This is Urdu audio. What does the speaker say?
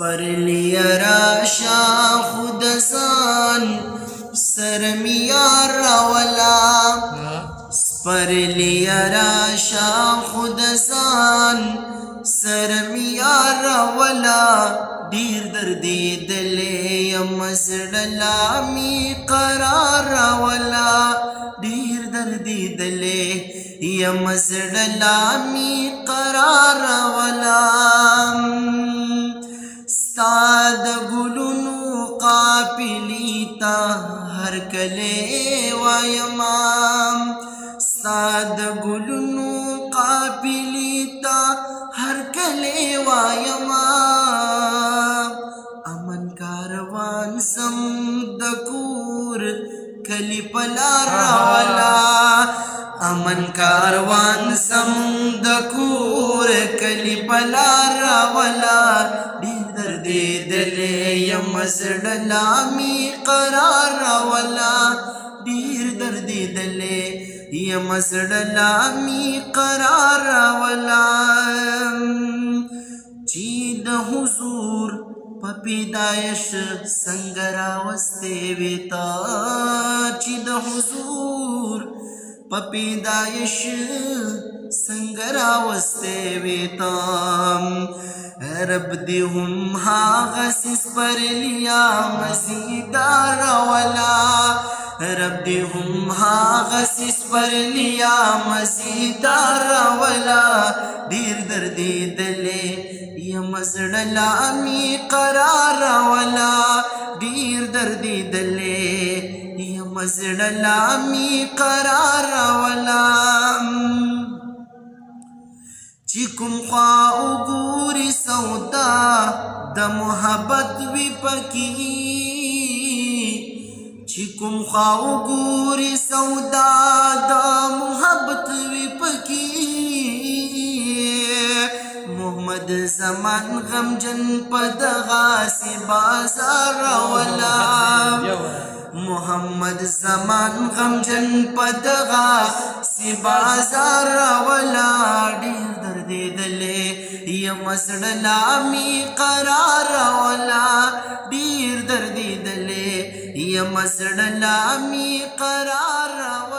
پر لیا شاخ دزان سرمیار راولا پر لیا شاخ دزان سرمیار راولا دیر دردی دلی مزدلا می قرار راولا دیر دردی دلی مزدلا می قرار راولا ستاد گلونو قافلی تا ہر کلے وایمام ستاد گلونو قافلی تا ہر کلے وایمام امن کاروان سم دکور کلی پلار راولا امن کاروان سم دکور کلی پلار راولا دردی دلی مزدلا می قرار راولا دیر دردی دلی مزدلا می قرار راولا چی د حضور پیدایش سنگرا وستے ویتا چی د حضور پیدایش سنگرا وستے ویتا رب دی ہم غسیس پر لیا مزیدار ولا رب دی ہم غسیس پر لیا مزیدار ولا دیر دردی دلے یا مزدلا می قرار ولا دیر دردی دلے یا مزدلا می قرار ولا چکم خوا گوری سودا د محبت وی پکی چکم خوا گوری سودا د محبت وی پکی محمد زمان غم جن پدغا سی بازار ولا محمد زمان غم جن پدغا سی بازار ولا دیر دردی دلے یا مزدلا می قرار ولا دیر دردی دلے یا مزدلا می قرار